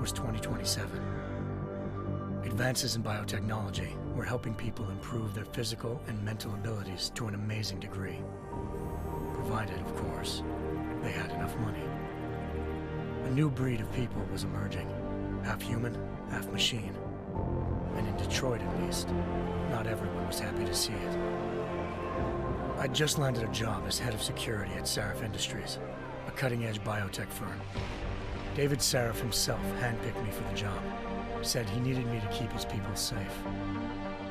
was 2027. Advances in biotechnology were helping people improve their physical and mental abilities to an amazing degree. Provided, of course, they had enough money. A new breed of people was emerging, half human, half machine. And in Detroit, at least, not everyone was happy to see it. I'd just landed a job as head of security at Sarif Industries, a cutting-edge biotech firm. David Sarif himself handpicked me for the job, said he needed me to keep his people safe.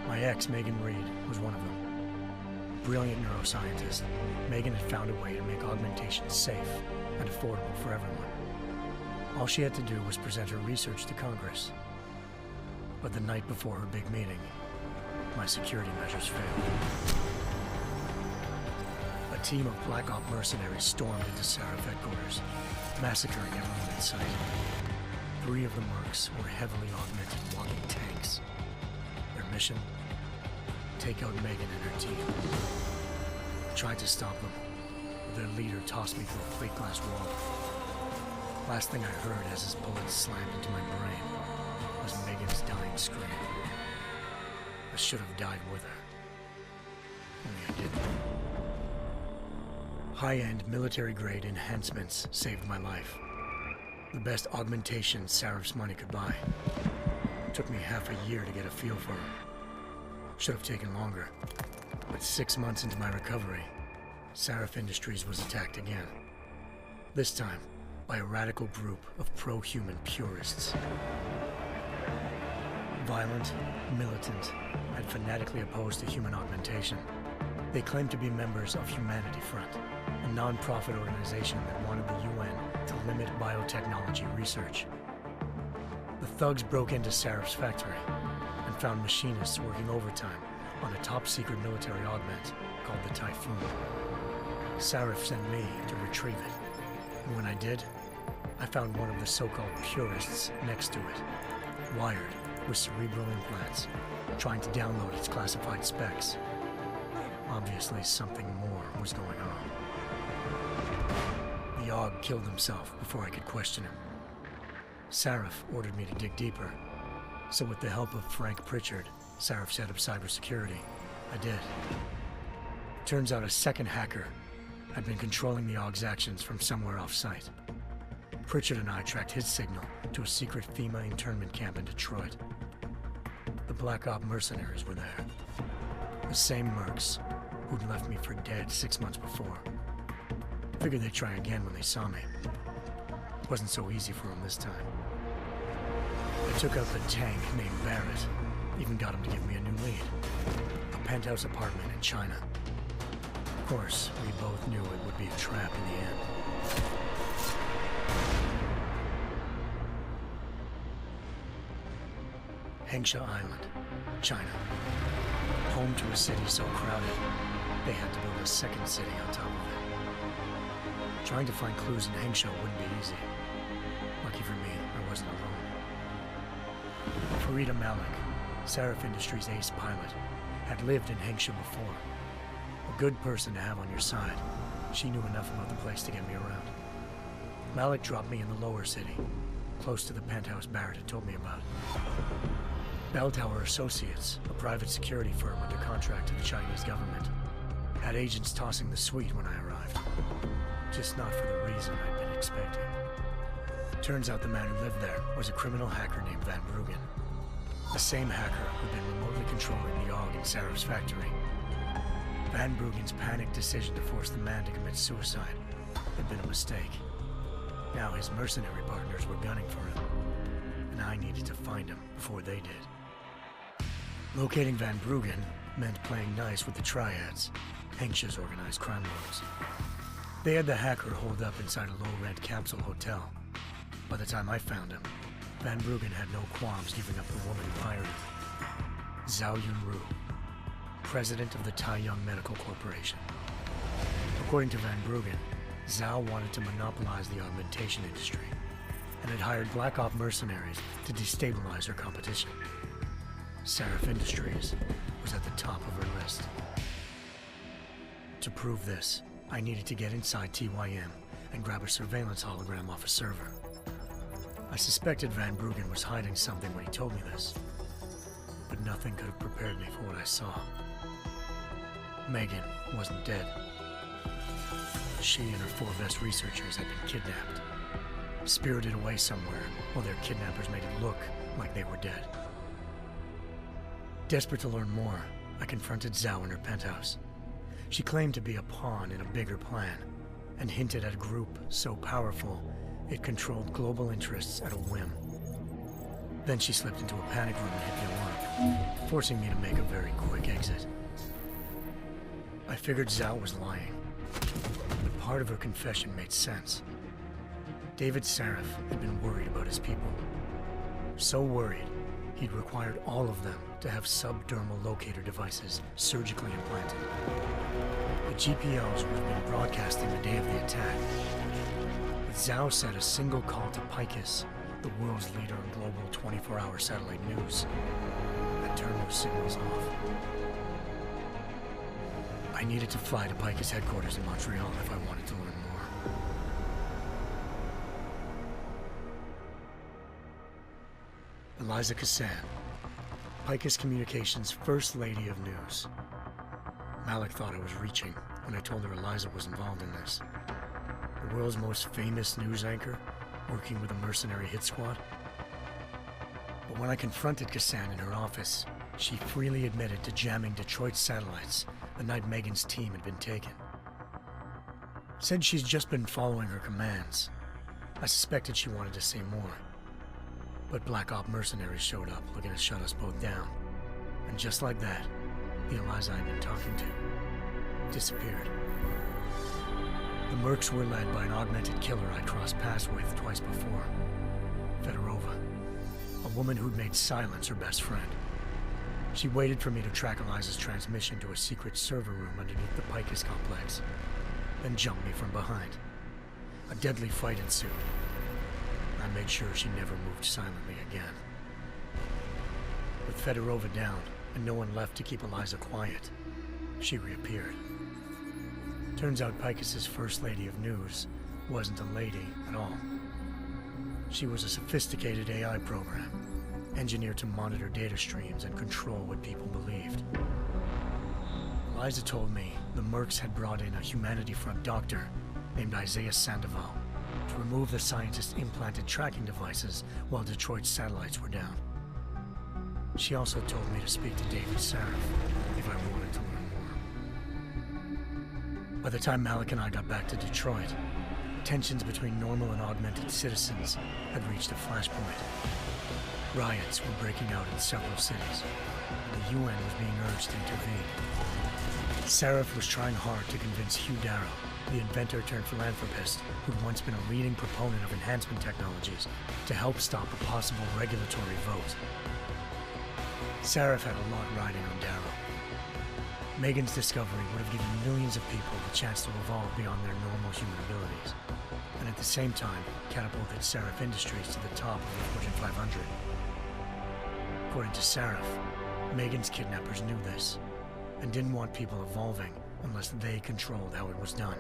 My ex, Megan Reed, was one of them. Brilliant neuroscientist, Megan had found a way to make augmentation safe and affordable for everyone. All she had to do was present her research to Congress. But the night before her big meeting, my security measures failed. A team of Black Op mercenaries stormed into Sarif headquarters, massacring everyone in sight. 3 of the mercs were heavily augmented walking tanks. Their mission? Take out Megan and her team. I tried to stop them, but their leader tossed me through a plate glass wall. Last thing I heard as his bullets slammed into my brain was Megan's dying scream. I should have died with her. Only I didn't. High-end military-grade enhancements saved my life. The best augmentation Sarif's money could buy. It took me half a year to get a feel for her. Should have taken longer. But 6 months into my recovery, Sarif Industries was attacked again. This time, by a radical group of pro-human purists. Violent, militant, and fanatically opposed to human augmentation. They claimed to be members of Humanity Front, a non-profit organization that wanted the UN to limit biotechnology research. The thugs broke into Sarif's factory and found machinists working overtime on a top-secret military augment called the Typhoon. Sarif sent me to retrieve it, and when I did, I found one of the so-called purists next to it, wired with cerebral implants, trying to download its classified specs. Obviously, something more was going on. The AUG killed himself before I could question him. Sarif ordered me to dig deeper, so with the help of Frank Pritchard, Sarif's head of cybersecurity, I did. Turns out a second hacker had been controlling the AUG's actions from somewhere off-site. Pritchard and I tracked his signal to a secret FEMA internment camp in Detroit. The Black Op mercenaries were there. The same mercs who'd left me for dead 6 months before. Figured they'd try again when they saw me. It wasn't so easy for them this time. I took out the tank named Barrett, even got him to give me a new lead. A penthouse apartment in China. Of course, we both knew it would be a trap in the end. Hengsha Island, China. Home to a city so crowded, they had to build a second city on top of it. Trying to find clues in Hengsha wouldn't be easy. Lucky for me, I wasn't alone. Farida Malik, Sarif Industries' ace pilot, had lived in Hengsha before. A good person to have on your side. She knew enough about the place to get me around. Malik dropped me in the lower city, close to the penthouse Barrett had told me about. Bell Tower Associates, a private security firm under contract to the Chinese government, had agents tossing the suite when I arrived. Just not for the reason I'd been expecting. Turns out the man who lived there was a criminal hacker named Van Bruggen. The same hacker who'd been remotely controlling the AUG in Sarif's factory. Van Bruggen's panicked decision to force the man to commit suicide had been a mistake. Now his mercenary partners were gunning for him, and I needed to find him before they did. Locating Van Bruggen meant playing nice with the Triads, Hengsha's organized crime lords. They had the hacker holed up inside a low-rent capsule hotel. By the time I found him, Van Bruggen had no qualms giving up the woman who hired him. Zhao Yunru, president of the Taiyang Medical Corporation. According to Van Bruggen, Zhao wanted to monopolize the augmentation industry and had hired Black Op mercenaries to destabilize her competition. Sarif Industries was at the top of her list. To prove this, I needed to get inside TYM and grab a surveillance hologram off a server. I suspected Van Bruggen was hiding something when he told me this, but nothing could have prepared me for what I saw. Megan wasn't dead. She and her 4 best researchers had been kidnapped, spirited away somewhere while their kidnappers made it look like they were dead. Desperate to learn more, I confronted Zhao in her penthouse. She claimed to be a pawn in a bigger plan, and hinted at a group so powerful it controlled global interests at a whim. Then she slipped into a panic room and hit the alarm, forcing me to make a very quick exit. I figured Zhao was lying, but part of her confession made sense. David Sarif had been worried about his people. So worried, he'd required all of them to have subdermal locator devices surgically implanted. The GPOs would have been broadcasting the day of the attack. But Zhao said a single call to Picus, the world's leader in global 24-hour satellite news, had turned those signals off. I needed to fly to Picus headquarters in Montreal if I wanted to learn more. Eliza Cassan, Picus Communications' First Lady of News. Malik thought I was reaching when I told her Eliza was involved in this. The world's most famous news anchor, working with a mercenary hit squad. But when I confronted Cassan in her office, she freely admitted to jamming Detroit's satellites the night Megan's team had been taken. Said she's just been following her commands. I suspected she wanted to say more. But Black Op mercenaries showed up looking to shut us both down. And just like that, the Eliza I'd been talking to disappeared. The Mercs were led by an augmented killer I'd crossed paths with twice before, Fedorova, a woman who'd made silence her best friend. She waited for me to track Eliza's transmission to a secret server room underneath the Picus complex, then jumped me from behind. A deadly fight ensued. I made sure she never moved silently again. With Fedorova down and no one left to keep Eliza quiet, she reappeared. Turns out Picus's First Lady of News wasn't a lady at all. She was a sophisticated AI program, engineered to monitor data streams and control what people believed. Eliza told me the Mercs had brought in a Humanity Front doctor named Isaiah Sandoval to remove the scientist's implanted tracking devices while Detroit's satellites were down. She also told me to speak to David Sarif if I wanted to learn more. By the time Malik and I got back to Detroit, tensions between normal and augmented citizens had reached a flashpoint. Riots were breaking out in several cities, and the UN was being urged to intervene. Sarif was trying hard to convince Hugh Darrow, the inventor-turned-philanthropist who'd once been a leading proponent of enhancement technologies, to help stop a possible regulatory vote. Sarif had a lot riding on Darrow. Megan's discovery would have given millions of people the chance to evolve beyond their normal human abilities, and at the same time catapulted Sarif Industries to the top of the Fortune 500. According to Sarif, Megan's kidnappers knew this, and didn't want people evolving unless they controlled how it was done.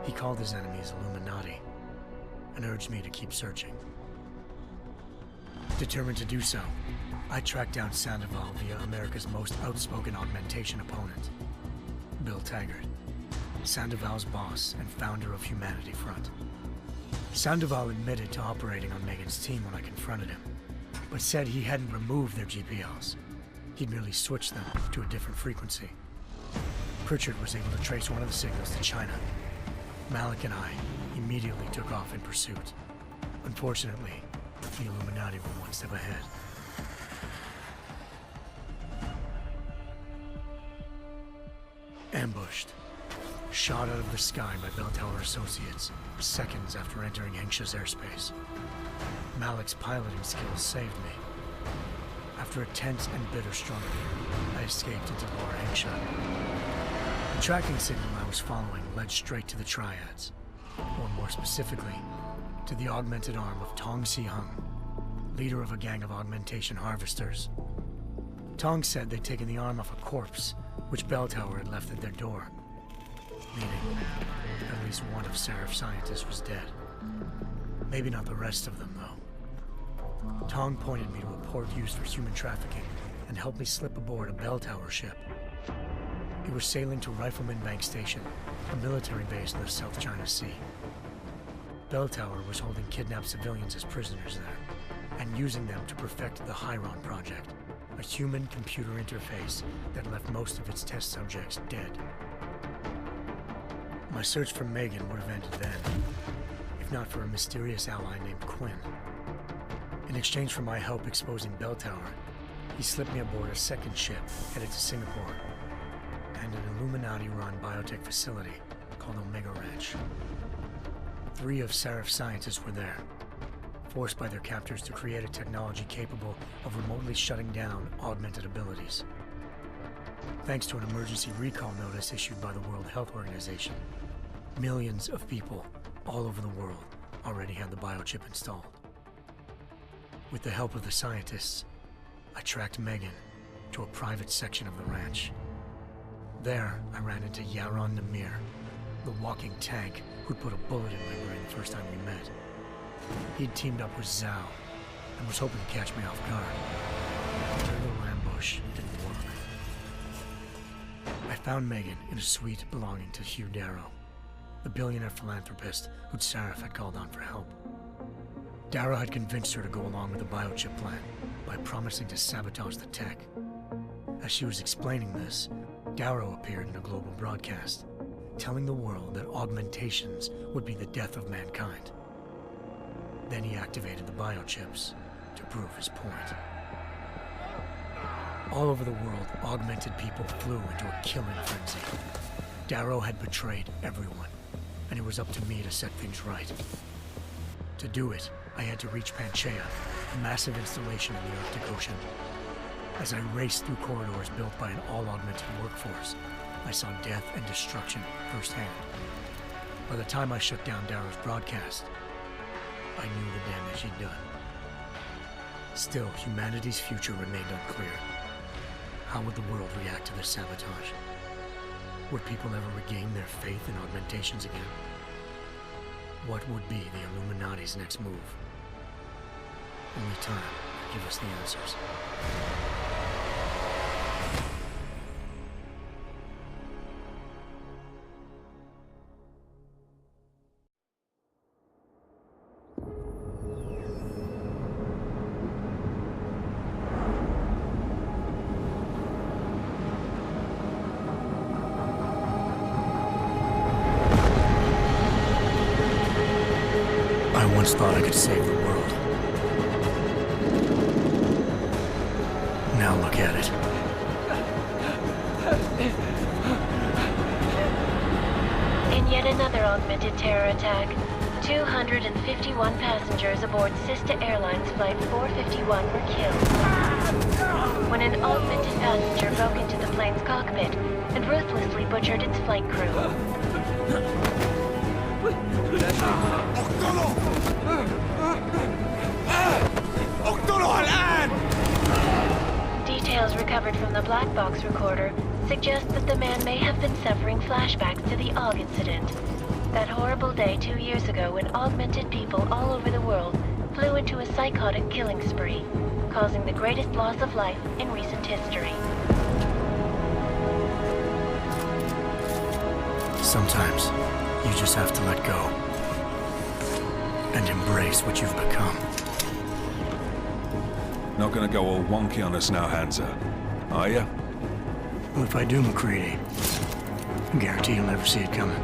He called his enemies Illuminati, and urged me to keep searching. Determined to do so, I tracked down Sandoval via America's most outspoken augmentation opponent, Bill Taggart, Sandoval's boss and founder of Humanity Front. Sandoval admitted to operating on Megan's team when I confronted him, but said he hadn't removed their GPLs. He'd merely switched them to a different frequency. Pritchard was able to trace one of the signals to China. Malik and I immediately took off in pursuit. Unfortunately, the Illuminati were one step ahead. Ambushed. Shot out of the sky by Bell Tower Associates, seconds after entering Hengsha's airspace. Malik's piloting skills saved me. After a tense and bitter struggle, I escaped into Lower Hengsha. The tracking signal I was following led straight to the Triads, or more specifically, to the augmented arm of Tong Si-hung, leader of a gang of augmentation harvesters. Tong said they'd taken the arm off a corpse, which Bell Tower had left at their door, meaning at least one of Sarif's scientists was dead. Maybe not the rest of them, though. Tong pointed me to a port used for human trafficking and helped me slip aboard a bell tower ship. It was sailing to Rifleman Bank Station, a military base in the South China Sea. Bell Tower was holding kidnapped civilians as prisoners there, and using them to perfect the Hyron Project, a human-computer interface that left most of its test subjects dead. My search for Megan would have ended then, if not for a mysterious ally named Quinn. In exchange for my help exposing Bell Tower, he slipped me aboard a second ship headed to Singapore and an Illuminati-run biotech facility called Omega Ranch. 3 of Serif's scientists were there, forced by their captors to create a technology capable of remotely shutting down augmented abilities. Thanks to an emergency recall notice issued by the World Health Organization, millions of people all over the world already had the biochip installed. With the help of the scientists, I tracked Megan to a private section of the ranch. There, I ran into Yaron Namir, the walking tank who'd put a bullet in my brain the first time we met. He'd teamed up with Zhao and was hoping to catch me off guard. But their little ambush didn't work. I found Megan in a suite belonging to Hugh Darrow, the billionaire philanthropist who'd Sarif had called on for help. Darrow had convinced her to go along with the biochip plan by promising to sabotage the tech. As she was explaining this, Darrow appeared in a global broadcast, telling the world that augmentations would be the death of mankind. Then he activated the biochips to prove his point. All over the world, augmented people flew into a killing frenzy. Darrow had betrayed everyone, and it was up to me to set things right. To do it, I had to reach Panchaea, a massive installation in the Arctic Ocean. As I raced through corridors built by an all-augmented workforce, I saw death and destruction firsthand. By the time I shut down Darrow's broadcast, I knew the damage he'd done. Still, humanity's future remained unclear. How would the world react to this sabotage? Would people ever regain their faith in augmentations again? What would be the Illuminati's next move? Only time will give us the answers. I once thought I could save the world. Now look at it. In yet another augmented terror attack, 251 passengers aboard Sister Airlines Flight 451 were killed when an augmented passenger broke into the plane's cockpit and ruthlessly butchered its flight crew. Details recovered from the black box recorder suggest that the man may have been suffering flashbacks to the AUG incident. That horrible day 2 years ago when augmented people all over the world flew into a psychotic killing spree, causing the greatest loss of life in recent history. Sometimes, you just have to let go and embrace what you've become. Not gonna go all wonky on us now, Hansa, are ya? Well, if I do, McCready, I guarantee you'll never see it coming.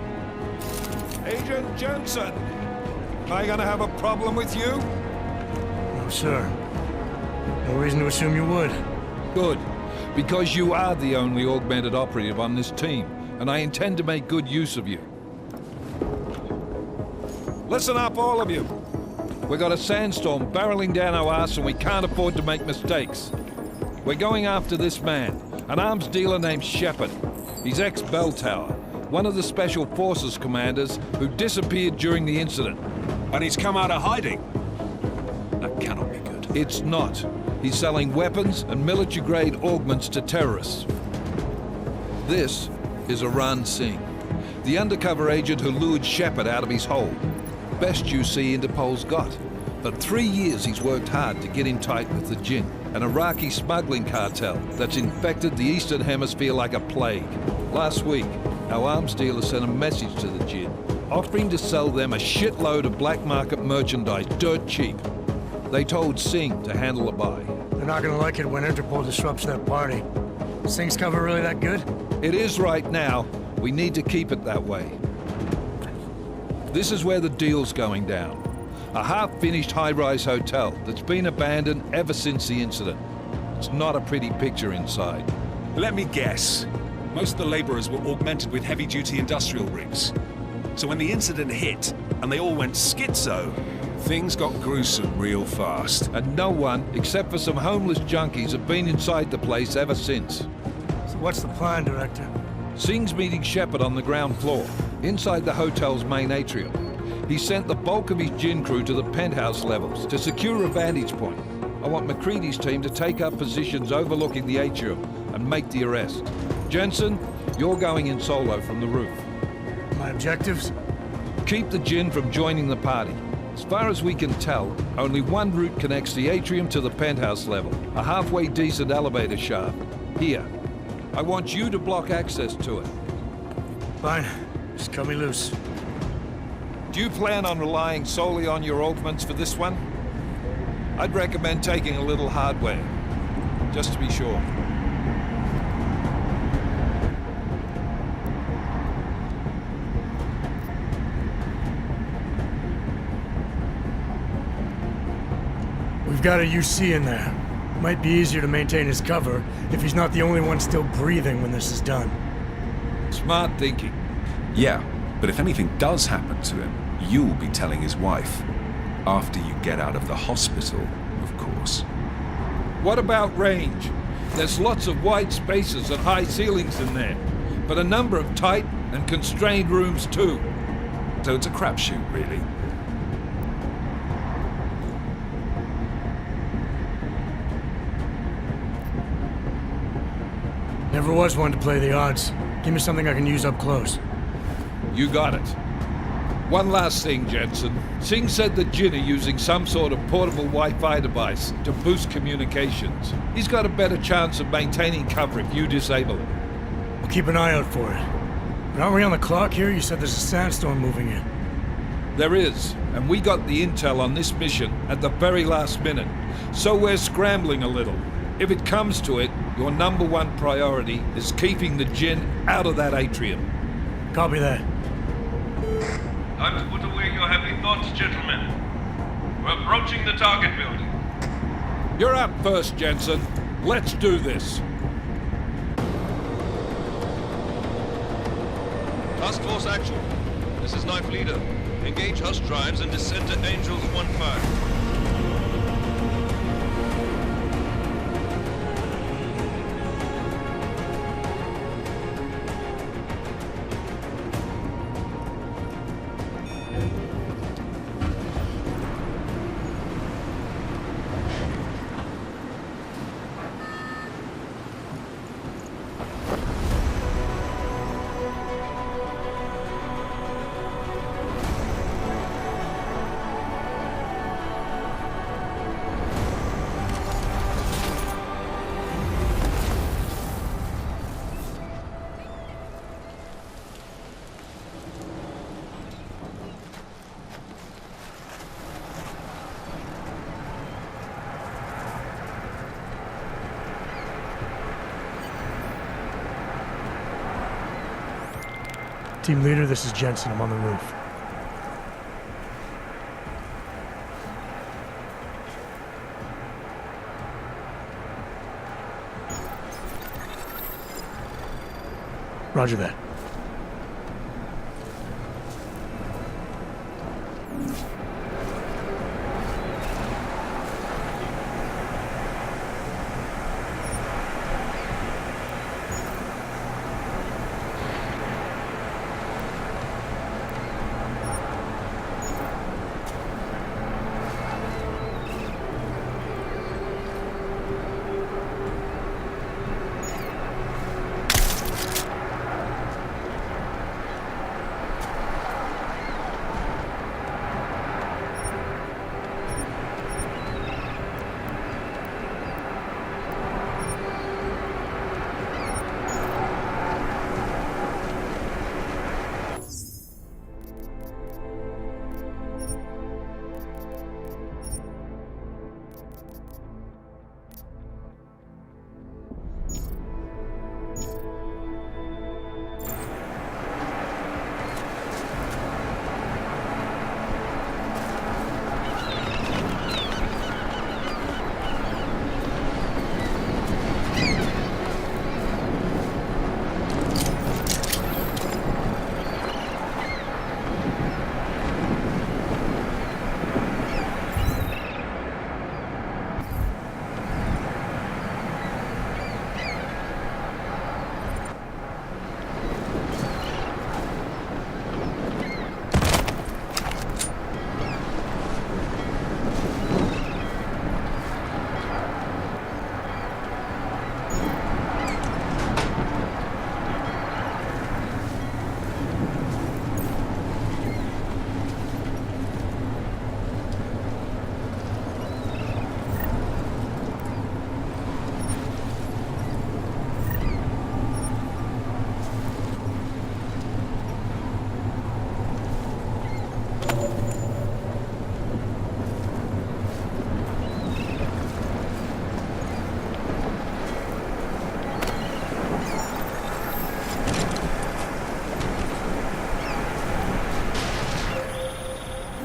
Agent Jensen! Am I gonna have a problem with you? No, sir. No reason to assume you would. Good, because you are the only augmented operative on this team, and I intend to make good use of you. Listen up, all of you. We got a sandstorm barreling down our ass and we can't afford to make mistakes. We're going after this man, an arms dealer named Shepard. He's ex-Bell Tower, one of the Special Forces commanders who disappeared during the incident. And he's come out of hiding. That cannot be good. It's not. He's selling weapons and military-grade augments to terrorists. This is Aran Singh, the undercover agent who lured Shepard out of his hole. Best you see Interpol's got. For 3 years he's worked hard to get in tight with the Jinn, an Iraqi smuggling cartel that's infected the Eastern Hemisphere like a plague. Last week, our arms dealer sent a message to the Jinn, offering to sell them a shitload of black market merchandise dirt cheap. They told Singh to handle the buy. They're not gonna like it when Interpol disrupts their party. Sing's cover really that good? It is right now. We need to keep it that way. This is where the deal's going down. A half-finished high-rise hotel that's been abandoned ever since the incident. It's not a pretty picture inside. Let me guess. Most of the laborers were augmented with heavy-duty industrial rigs. So when the incident hit, and they all went schizo, things got gruesome real fast. And no one, except for some homeless junkies, have been inside the place ever since. So what's the plan, Director? Singh's meeting Shepard on the ground floor, inside the hotel's main atrium. He sent the bulk of his Jinn crew to the penthouse levels to secure a vantage point. I want McCready's team to take up positions overlooking the atrium and make the arrest. Jensen, you're going in solo from the roof. My objectives? Keep the Jinn from joining the party. As far as we can tell, only one route connects the atrium to the penthouse level, a halfway decent elevator shaft. Here. I want you to block access to it. Fine. Just cut me loose. Do you plan on relying solely on your augments for this one? I'd recommend taking a little hardware, just to be sure. We've got a UC in there. Might be easier to maintain his cover if he's not the only one still breathing when this is done. Smart thinking. Yeah, but if anything does happen to him, you'll be telling his wife. After you get out of the hospital, of course. What about range? There's lots of wide spaces and high ceilings in there, but a number of tight and constrained rooms too. So it's a crapshoot, really. Never was one to play the odds. Give me something I can use up close. You got it. One last thing, Jensen. Singh said the Jinn are using some sort of portable Wi-Fi device to boost communications. He's got a better chance of maintaining cover if you disable it. We'll keep an eye out for it. But aren't we on the clock here? You said there's a sandstorm moving in. There is, and we got the intel on this mission at the very last minute. So we're scrambling a little. If it comes to it, your number one priority is keeping the Jinn out of that atrium. Copy that. Time to put away your heavy thoughts, gentlemen. We're approaching the target building. You're up first, Jensen. Let's do this. Task Force Action. This is Knife Leader. Engage Hush drives and descend to Angels 1-5. Team leader, this is Jensen. I'm on the roof. Roger that.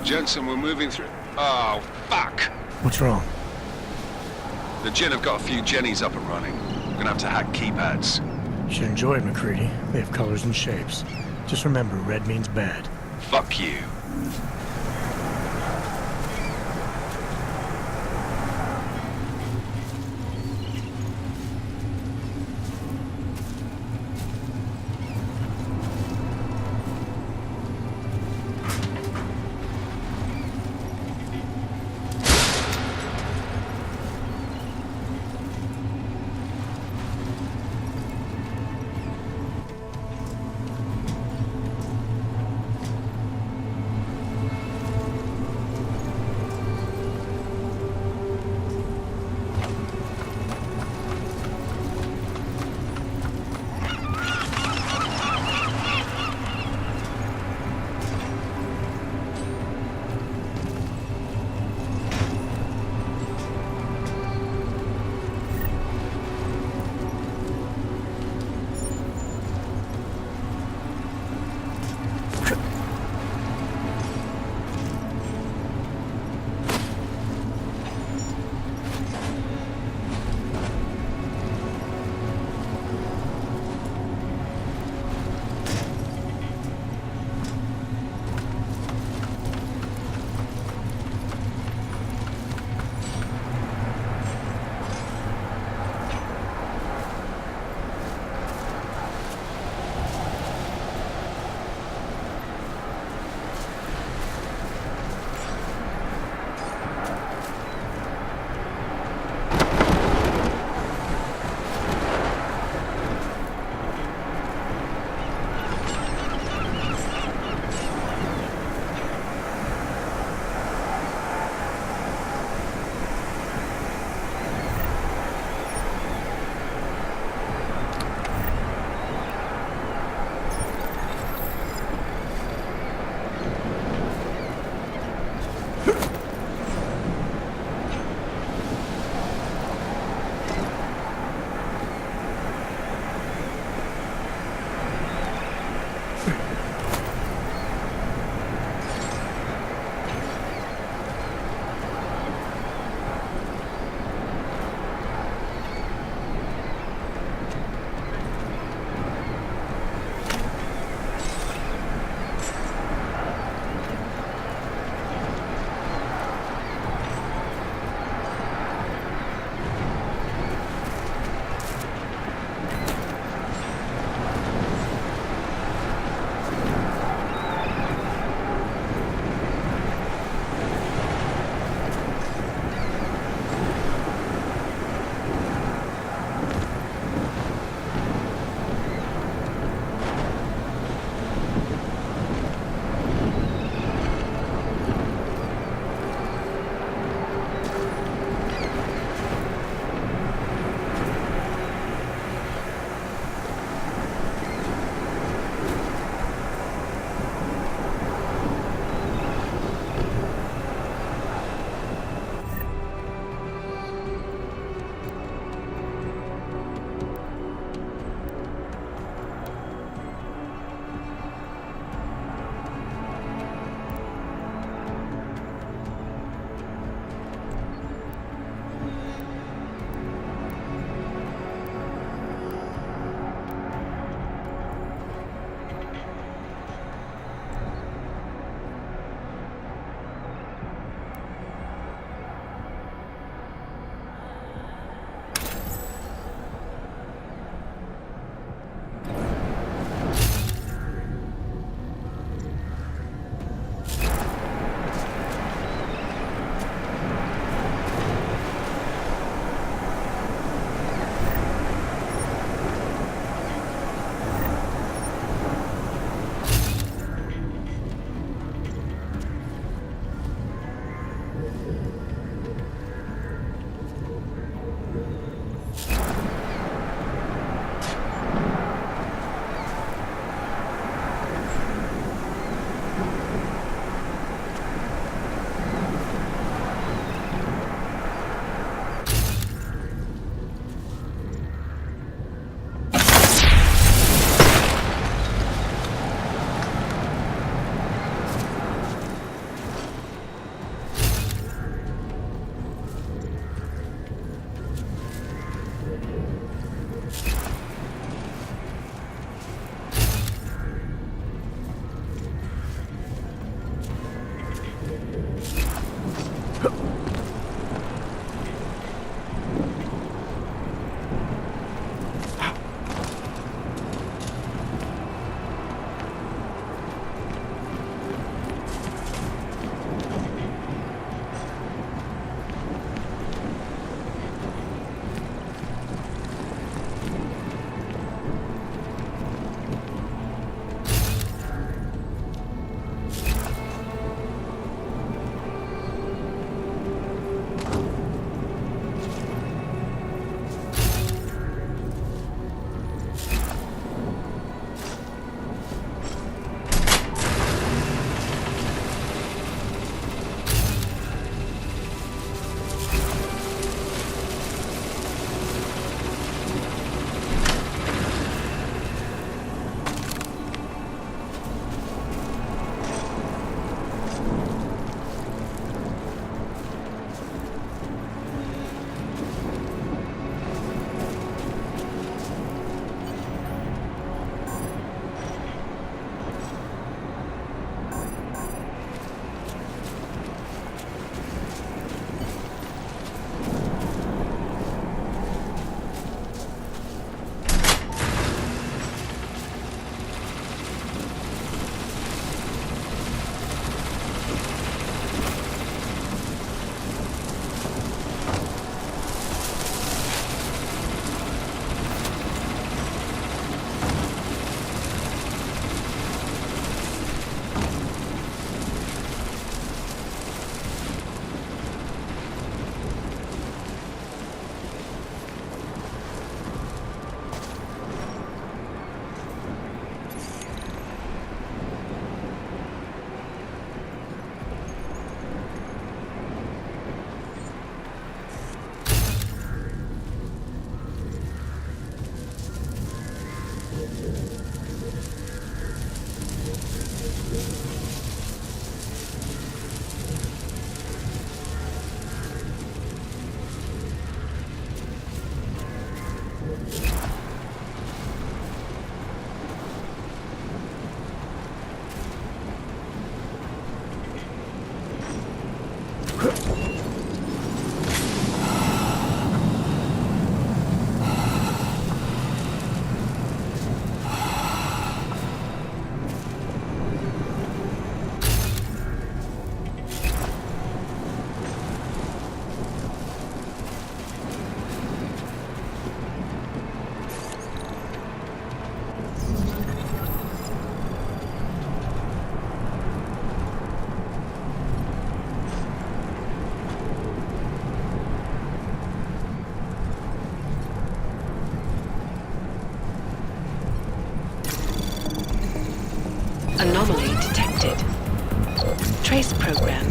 Jensen, we're moving through... Oh, fuck! What's wrong? The Gen have got a few Jennies up and running. We're gonna have to hack keypads. You should enjoy it, McCready. They have colors and shapes. Just remember, red means bad. Fuck you.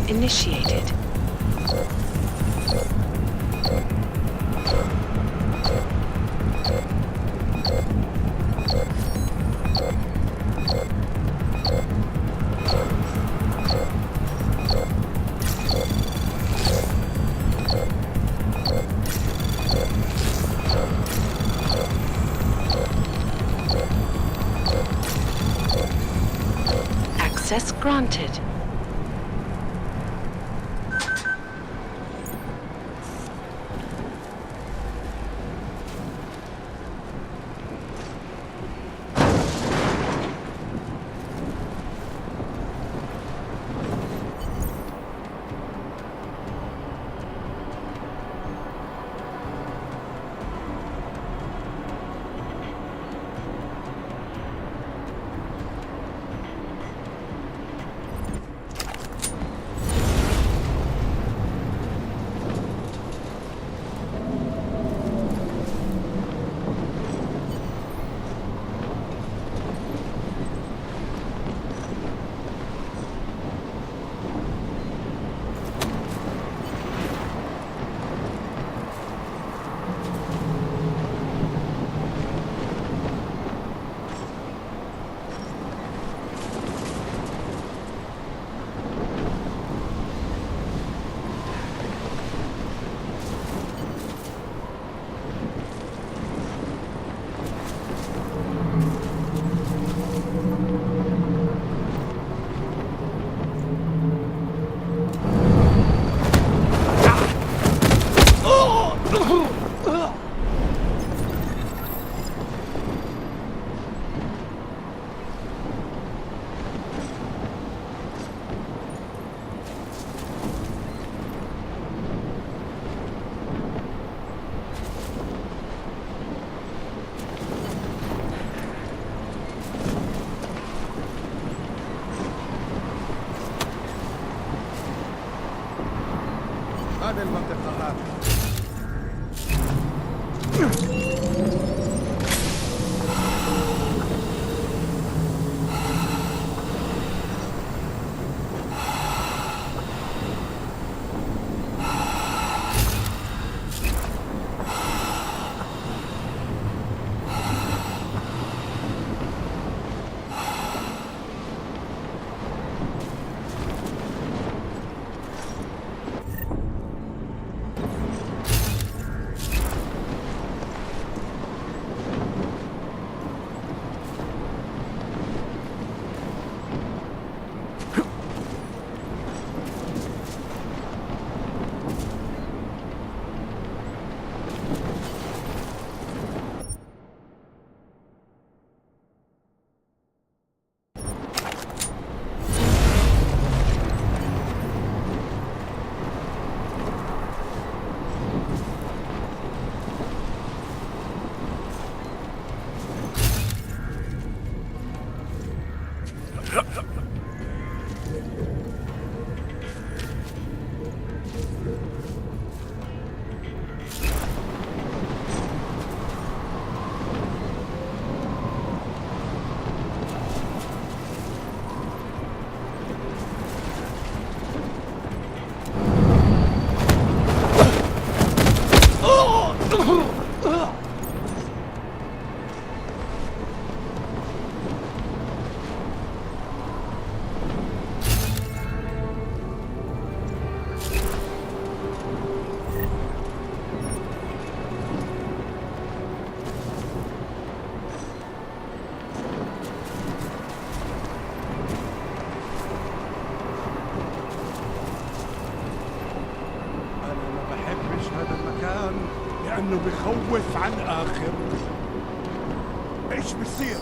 initiated. Access granted. هذه المنطقة هذه لأنه بخوف عن آخر. إيش بصير؟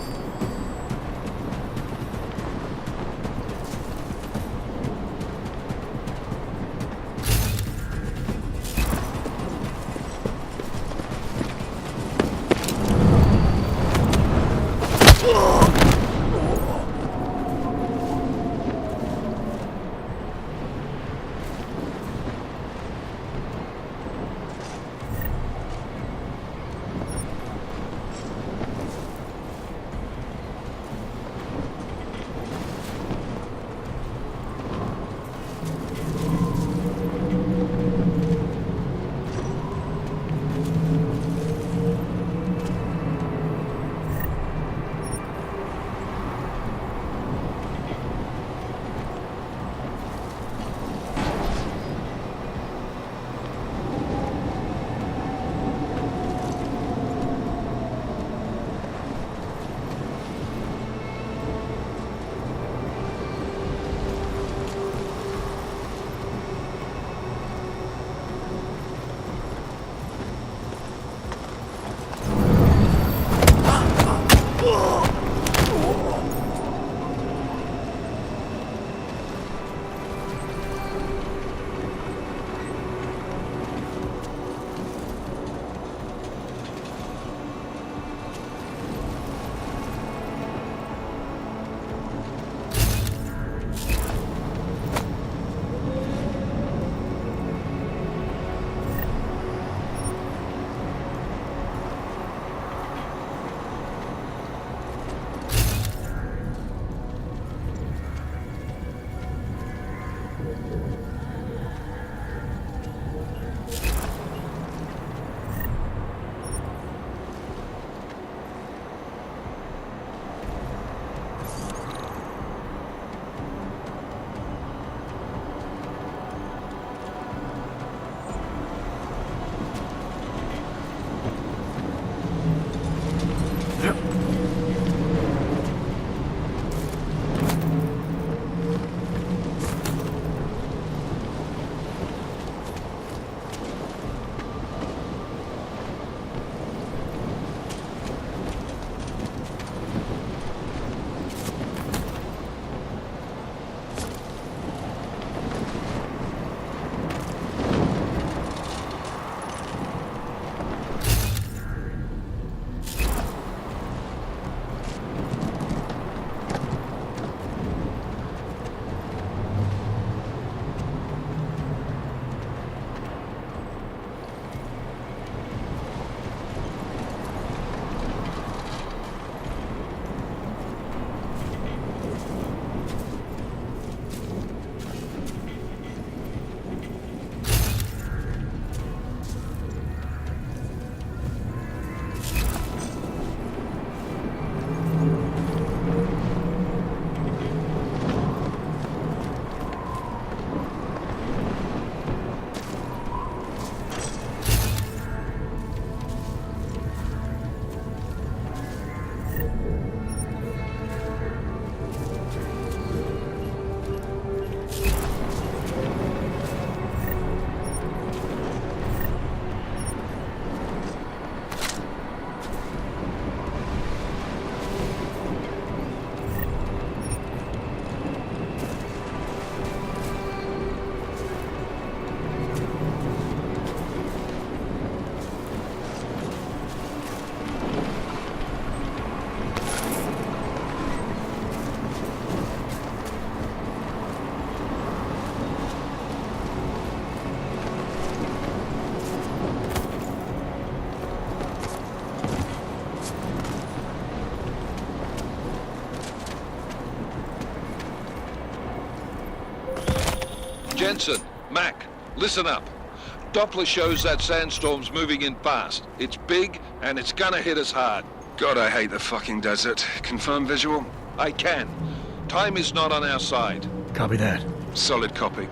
Jensen, Mac, listen up. Doppler shows that sandstorm's moving in fast. It's big, and it's gonna hit us hard. God, I hate the fucking desert. Confirm visual? I can. Time is not on our side. Copy that. Solid copy.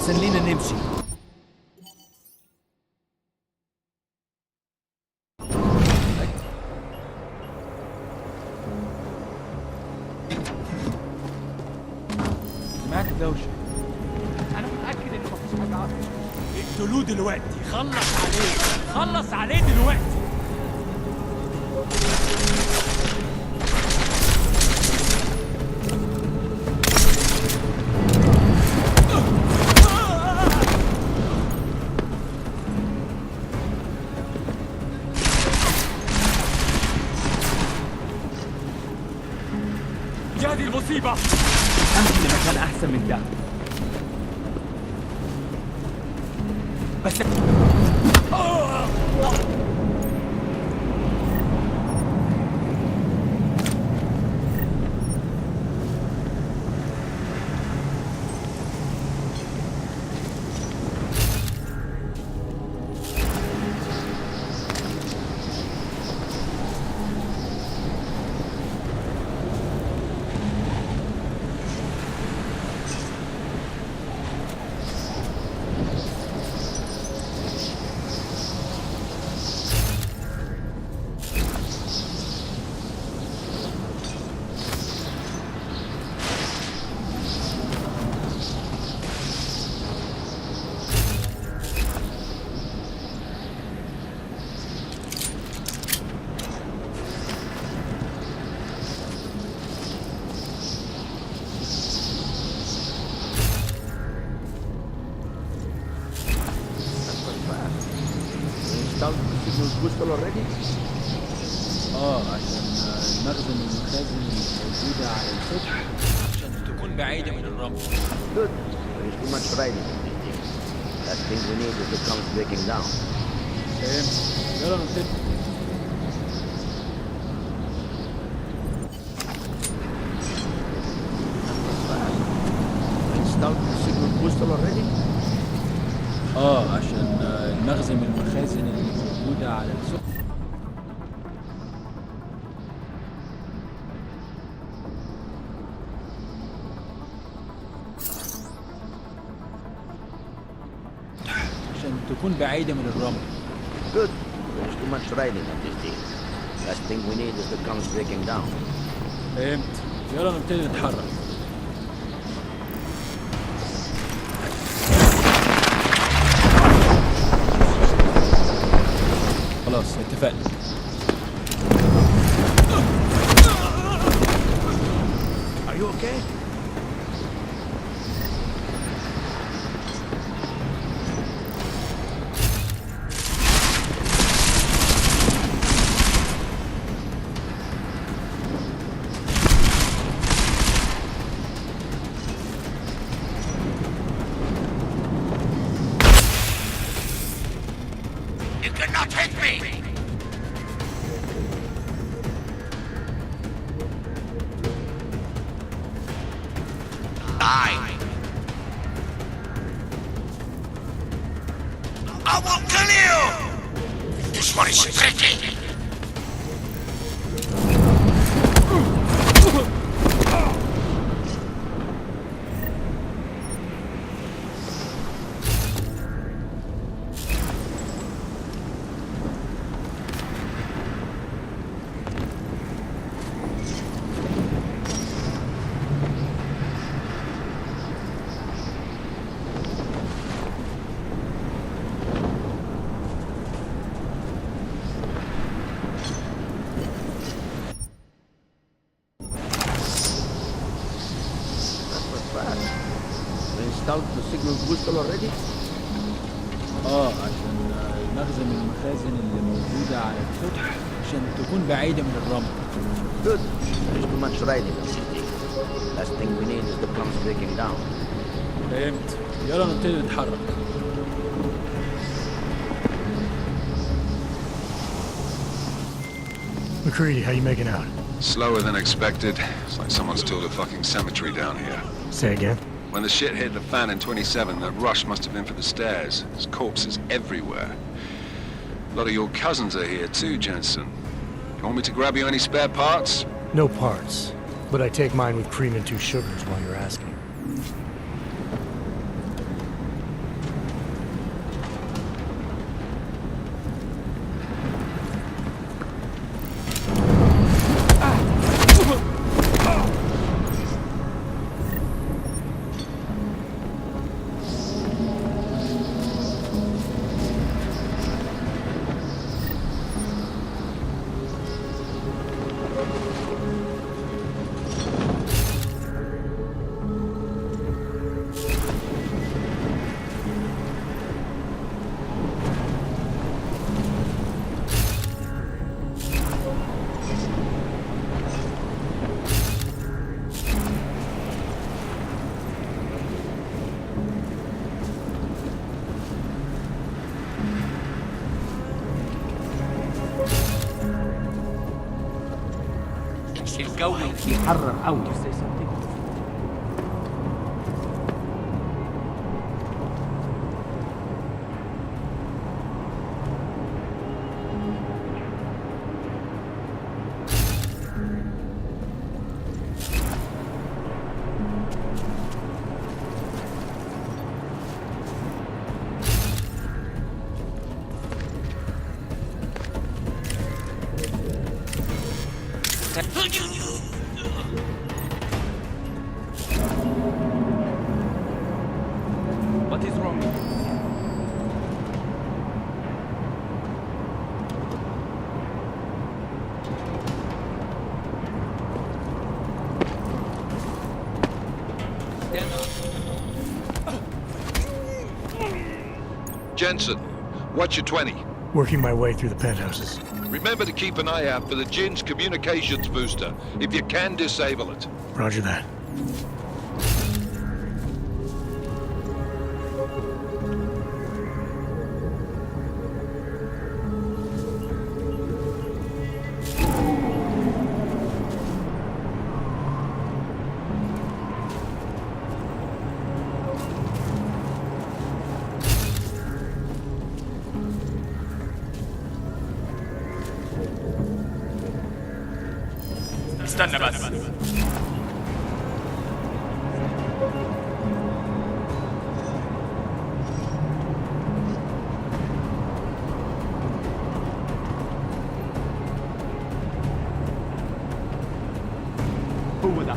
خلينا نمشي. سمعت الدوشة. أنا متأكد إن مفيش حاجة عارفة. اقتلوه دلوقتي، خلص عليه دلوقتي. هذه المصيبة أنت لمكان أحسن من ده بس already؟ عشان المخزن موجودة على السطح عشان تكون بعيدة من الرمل. Good. There is too much riding. Last thing we need is the comes breaking down. يلا نبتدي. Installed the signal booster already? عشان المخزن من المخازن اللي موجودة على السوق. عشان تكون بعيدة من الرمل. Good. There's too much riding on this deal. Last thing we need is the comes breaking down. فهمت. يلا نبتدي نتحرك. خلاص اتفقنا. Are you okay? You cannot hit me! Die! I will kill you! This one is tricky! Installed the signal booster already? عشان المخزن من المخازن اللي موجودة على السطح عشان تكون بعيدة من الرمل. Good. There's too much riding on this deal. Last thing we need is the comes breaking down. فهمت. يلا نبتدي نتحرك. McCready, how you making out? Slower than expected. It's like someone's tilled a fucking cemetery down here. Say again? When the shit hit the fan in 27, the rush must have been for the stairs. There's corpses everywhere. A lot of your cousins are here too, Jensen. You want me to grab you any spare parts? No parts, but I take mine with cream and 2 sugars while you're asking. الجو بيحرر قوي. What is wrong? Jensen, what's your 20? Working my way through the penthouses. Remember to keep an eye out for the Jin's communications booster. If you can, disable it. Roger that. استنى بس. هو ده.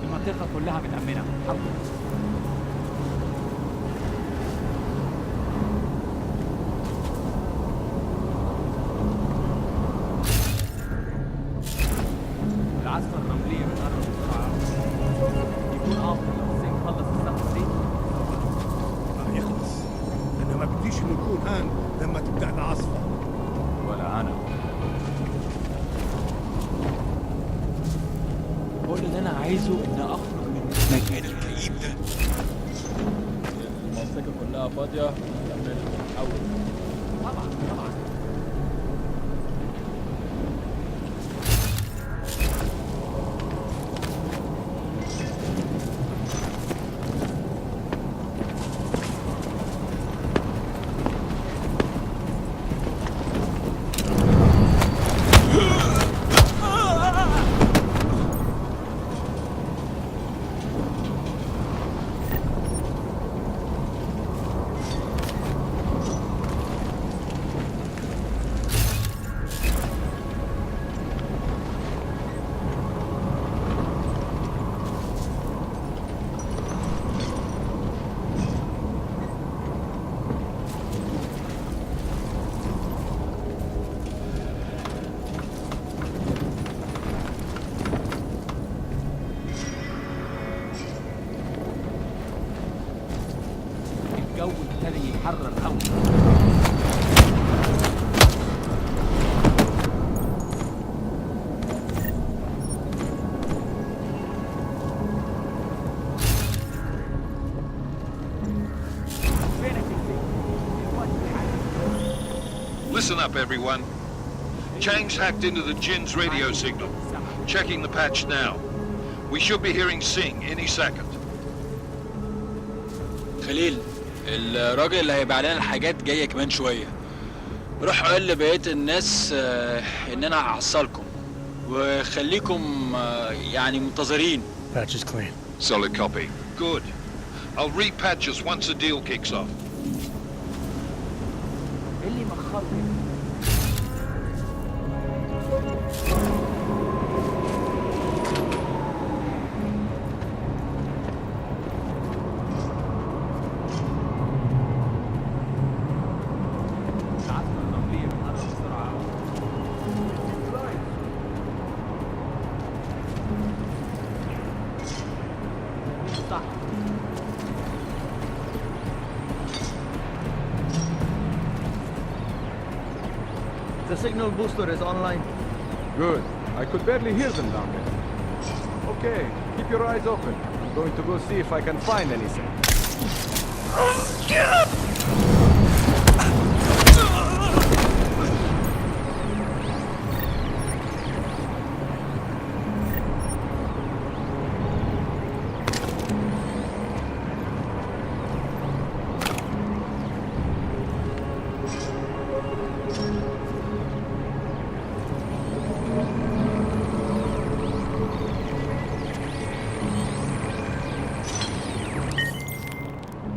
المنطقة كلها متأمنة. العسكر الرملية بتقرب بسرعة. يكون أفضل لو الزين خلص السفر دي. ما يخلص. أنا ما بديش إنه يكون هان لما تبدأ العاصفة. ولا أنا. كل اللي أنا عايزه إن أخرج من المكان الكئيب ده. المنطقة كلها فاضية ومتأمنة من الأول. طبعا. الجو ابتدى يتحرر قوي. Listen up, everyone. Chang's hacked into the Jin's radio signal. Checking the patch now. We should be hearing Sing any second. خليل، الراجل اللي هيبيع لنا الحاجات جايه كمان شويه. روح قول لبقيه الناس ان انا هحصلكم وخليكم يعني منتظرين. Patch is clean. Solid copy. Good. I'll repatch us once the deal kicks off. اللي مخرج The signal booster is online. Good. I could barely hear them down there. Okay, keep your eyes open. Going to go see if I can find anything.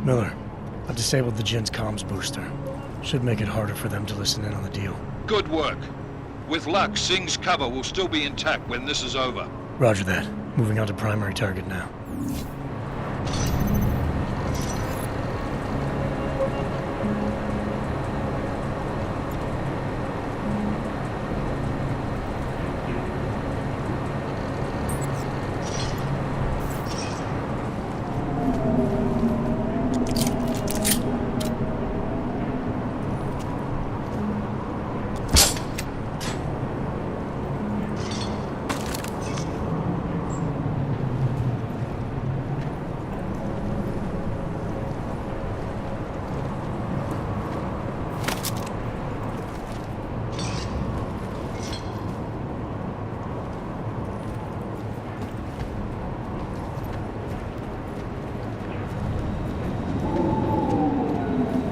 Miller, I've disabled the Jin's comms booster. Should make it harder for them to listen in on the deal. Good work. With luck, Singh's cover will still be intact when this is over. Roger that. Moving on to primary target now.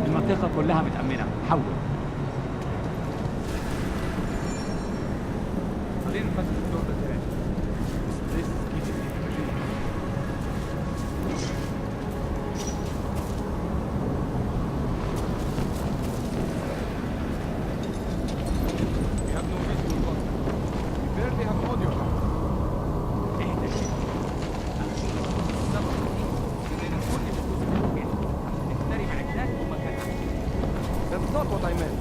المنطقة كلها متأمنة. حول. خلينا نفتح الدور ده تاني. We have no visual contact. We barely have audio. اهدى كده. That's not what I meant.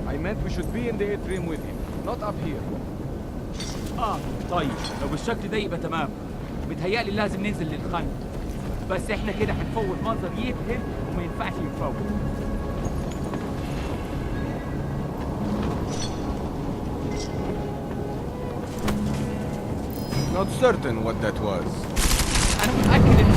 I meant we should be in the atrium with him, not up here. طيب لو بالشكل ده يبقى تمام. متهيألي لازم ننزل للخلف. بس احنا كده هنفوت منظر يبهر وما ينفعش يتفوت. Not certain what that was. أنا متأكد إنه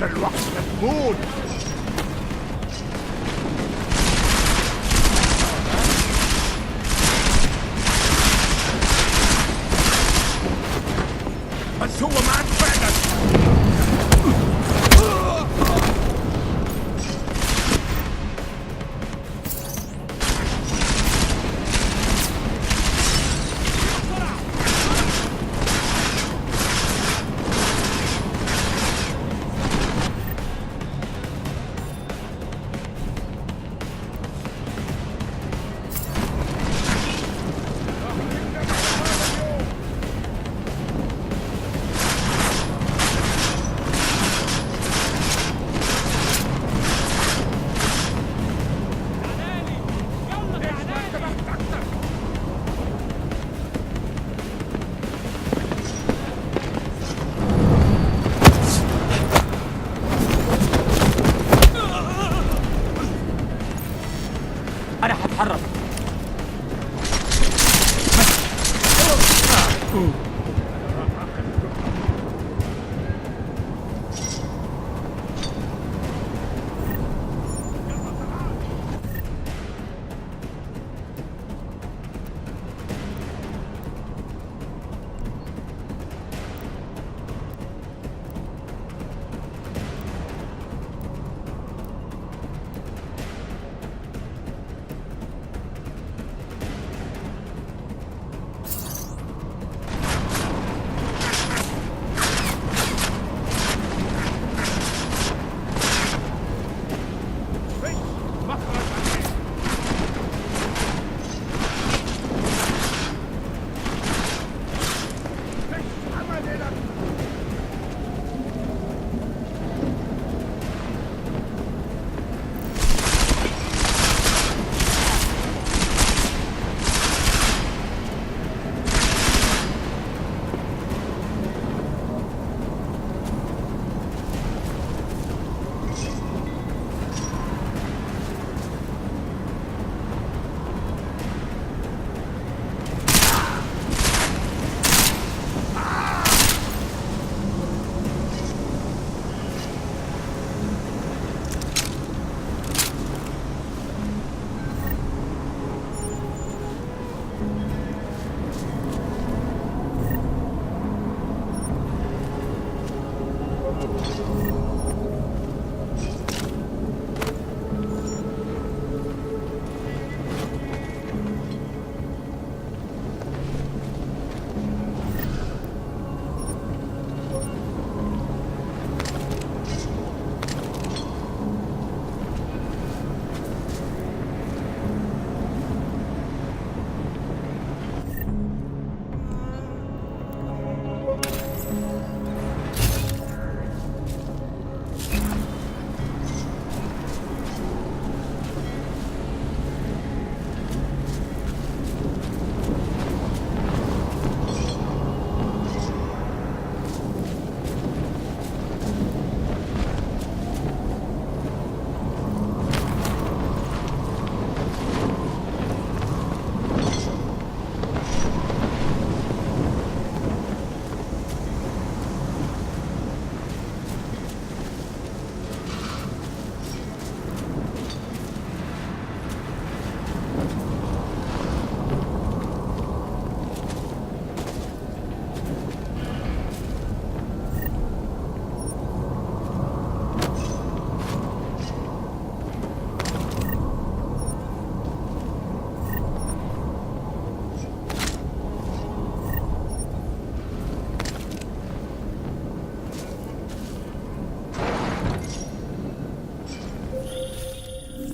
أجل الوقت مفقود. بس هو معك فعلا. انا هتحرك.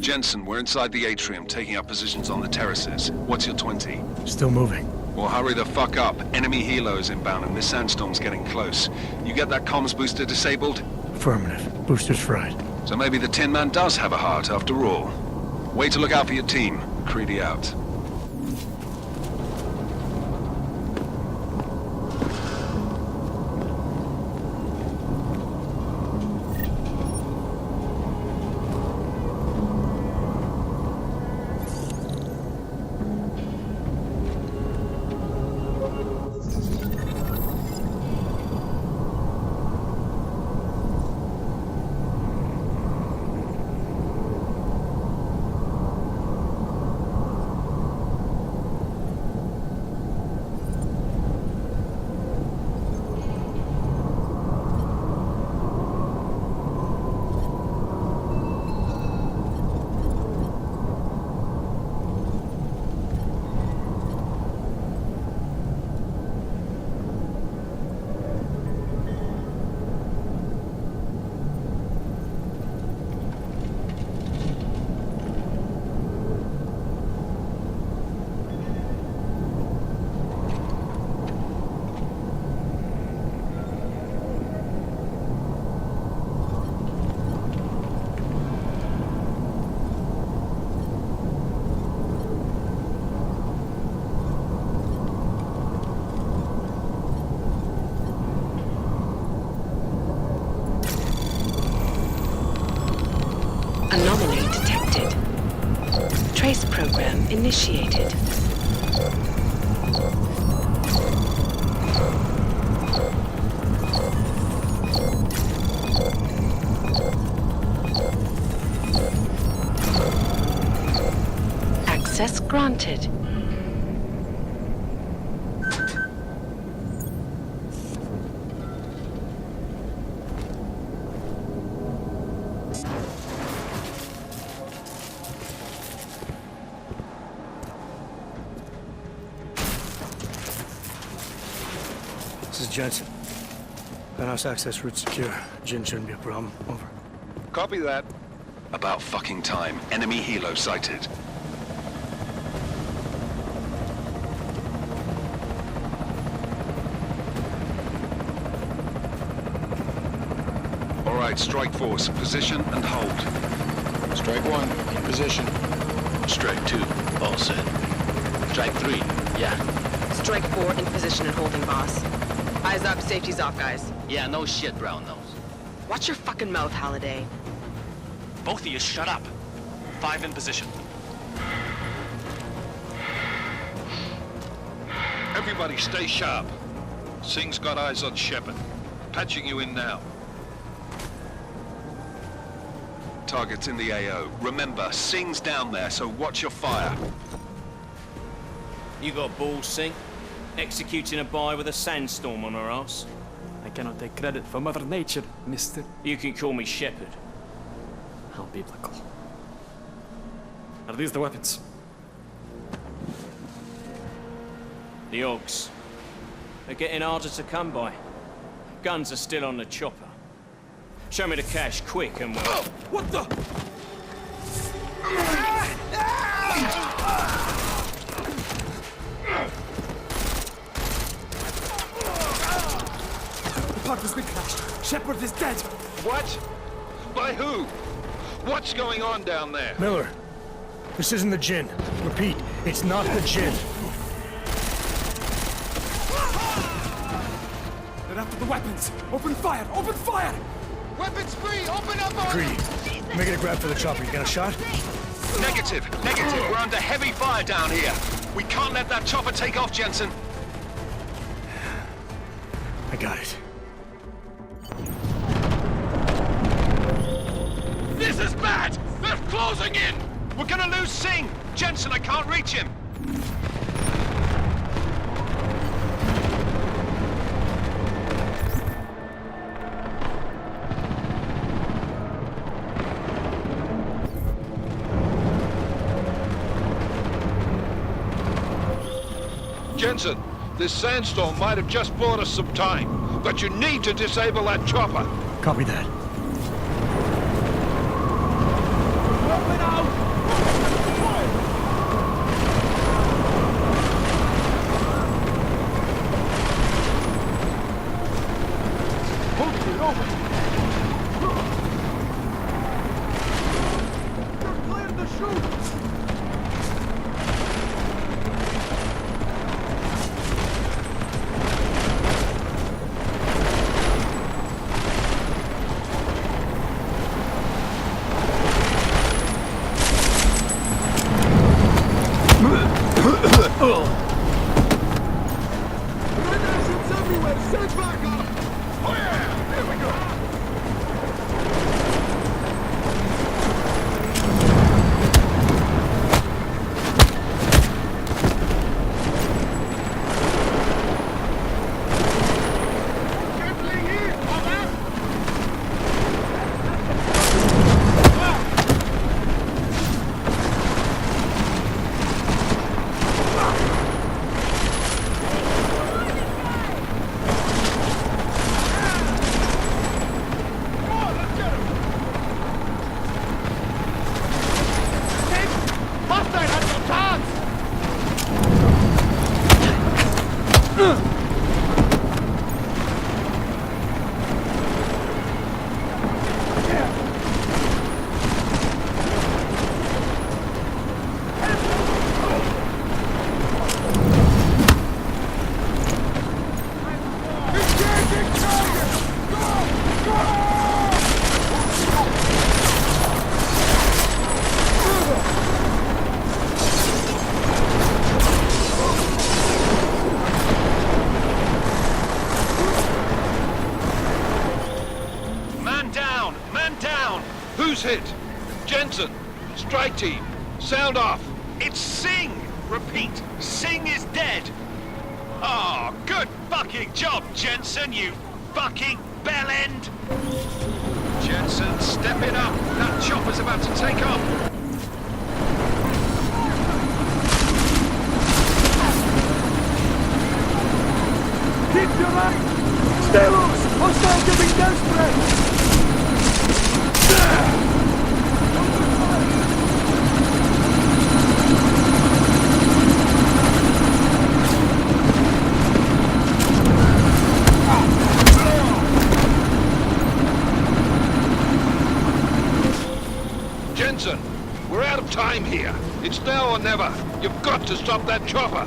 Jensen, we're inside the atrium, taking up positions on the terraces. What's your 20? Still moving. Well, hurry the fuck up. Enemy helos inbound and this sandstorm's getting close. You get that comms booster disabled? Affirmative. Booster's fried. So maybe the Tin Man does have a heart after all. Way to look out for your team. Creedy out. initiated. Access granted. This is Jensen. Penthouse access route secure. Jin shouldn't be a problem. Over. Copy that. About fucking time. Enemy helo sighted. All right, strike force. Position and hold. Strike 1, in position. Strike 2, all set. Strike 3, yeah. Strike 4, in position and holding, boss. Eyes up, safety's off, guys. Yeah, no shit, brown nose. Watch your fucking mouth, Halliday. Both of you shut up. 5 in position. Everybody stay sharp. Singh's got eyes on Shepard. Patching you in now. Target's in the AO. Remember, Singh's down there, so watch your fire. You got balls, Singh? Executing a buy with a sandstorm on our ass? I cannot take credit for Mother Nature, mister. You can call me Shepard. How biblical. Are these the weapons? The Ogs. They're getting harder to come by. Guns are still on the chopper. Show me the cash, quick, and we'll... What the? The park has been crashed. Shepard is dead. What? By who? What's going on down there? Miller, this isn't the Jinn. Repeat, it's not the Jinn. They're after the weapons. Open fire! Open fire! Weapons free! Open up on Greedy. Making a grab for the chopper. You got a shot? Negative. We're under heavy fire down here. We can't let that chopper take off, Jensen. I got it. This is bad! They're closing in! We're gonna lose Singh! Jensen, I can't reach him! Jensen, this sandstorm might have just bought us some time, but you need to disable that chopper. Copy that. it! Jensen, strike team, sound off! It's Singh! Repeat, Singh is dead! Oh, good fucking job, Jensen, you fucking bellend! Jensen, step it up! That chopper's about to take off! Keep your eye! Stay loose! Hostile giving desperate! Jensen, we're out of time here. It's now or never. You've got to stop that chopper.